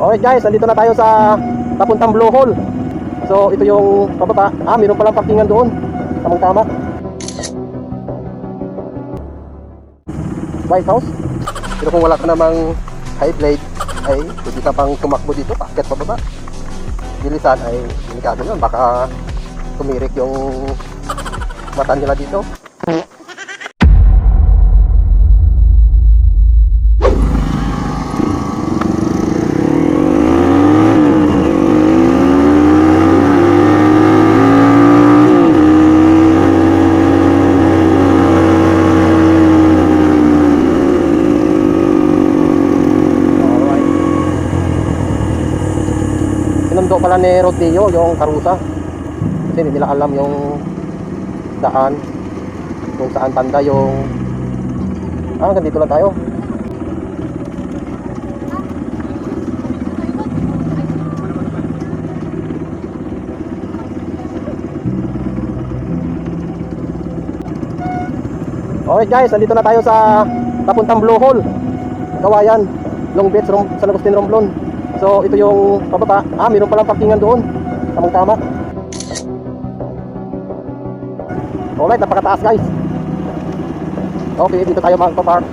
Alright guys, nandito na tayo sa papuntang Blue Hole. So ito yung pababa. Meron palang parkingan doon. Tamang tama. White House. Pero kung wala ka namang high blade, ay pwede ka pang tumakbo dito, paakyat pababa. Bilisan ay delikado yun. Baka tumirik yung mata nila dito. Sinundo pala ni Rodeo yung karusa kasi hindi nila alam yung daan kung saan banda yung hanggang dito lang tayo. Okay guys, nandito na tayo sa papuntang Blue Hole, Kawayan, Long Beach, San Agustin, Romblon. So ito yung pababa. Meron palang parkingan doon. Tamang tama. Alright, napakataas guys. Okay, dito tayo magpa-park.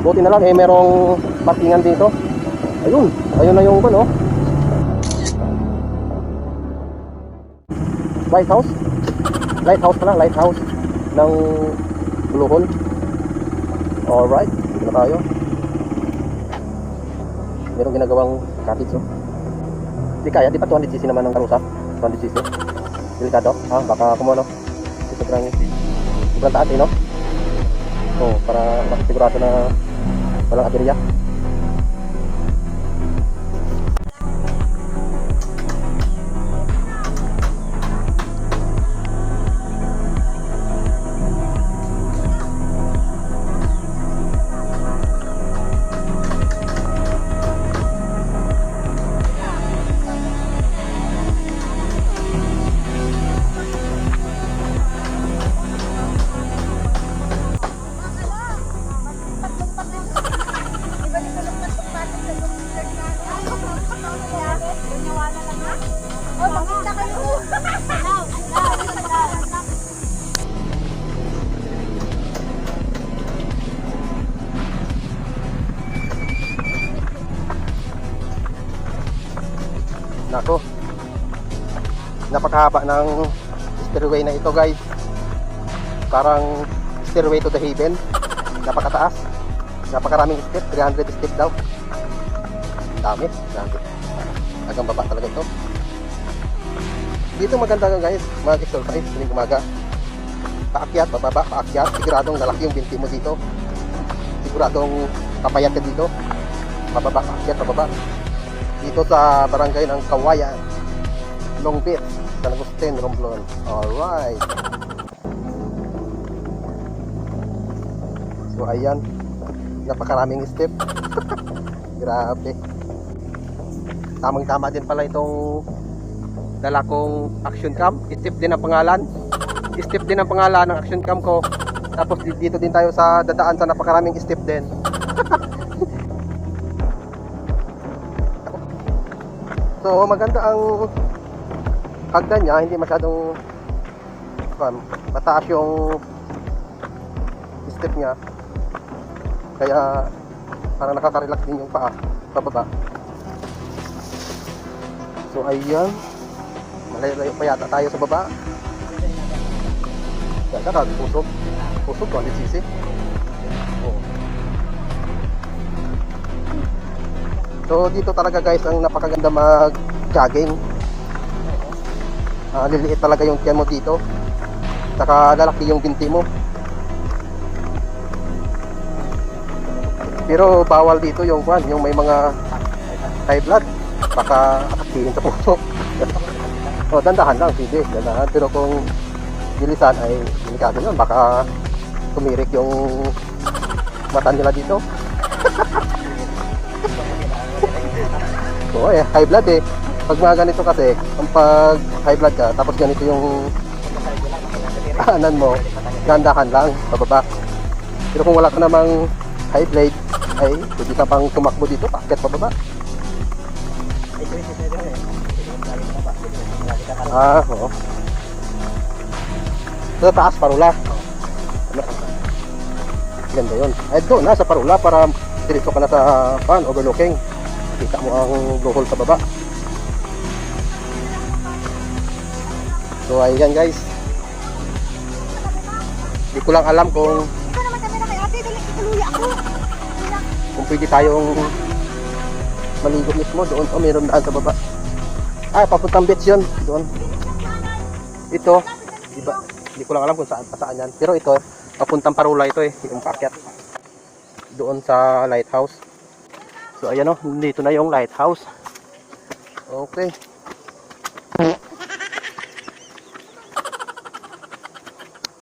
Buti na lang merong parkingan dito. Ayun na yung ano, White House. Lighthouse pala, lighthouse ng Blue Hole. Alright, dito na tayo. Merong ginagawang cottage, oh. Di kaya, di pa 200cc naman ang karusa. 200cc. Delikado. Baka kumuha, no? Sobrang taas, no? Para makasigurado na walang aberya. Nako, napakahaba ng stairway na ito guys. Parang stairway to the heaven. Napakataas. Napakaraming step, 300 step daw. Dami. Hanggang baba talaga ito. Dito maganda nga guys, mag-exercise tuwing umaga. Paakyat, bababa, paakyat. Siguradong lalaki yung binti mo dito. Siguradong papayat ka dito. Bababa, paakyat, bababa. Dito sa barangay ng Kawayan, Long Beach, San Agustin, Romblon. Alright. So ayan, napakaraming step. Grabe. Tamang-tama din pala itong dala kong action cam. Step din ang pangalan. Step din ang pangalan ng action cam ko. Tapos dito din tayo sa dadaan sa napakaraming step din. So maganda ang hagdan niya, hindi masyadong mataas yung step niya. Kaya parang nakaka-relax din yung paa pababa. So ayan, malayo-layo pa yata tayo sa baba. Ganda ka, pusog 200cc. So dito talaga guys ang napakaganda mag-jogging. Liliit talaga yung tiyan mo dito. Saka lalaki yung binti mo. Pero bawal dito yung may mga high blood. Baka atakihin sa puso. Dandahan lang, sige, dandahan. Pero kung bilisan ay delikado yun. Baka tumirik yung mata nila dito. High blood eh. Pag mga ganito kasi, pag high blood ka, tapos ganito yung kanan mo, gandahan lang, pababa. Pero kung wala ka namang high blade, ay pwede ka pang tumakbo dito, paakyat pababa. Oo. Sa taas, parula. Ganda yun. Ay doon na sa parula para diretso ka na sa overlooking. Kita mo ang blue hole sa baba. So ayan guys. Hindi ko lang alam kung pwede tayong maligo mismo doon. O mayroon daan sa baba. Papuntang beach yun. Doon. Ito, diba? Hindi ko lang alam kung saan yan. Pero ito, papuntang parula ito yung paakyat. Doon sa lighthouse. So ayan dito na yung lighthouse. Okay.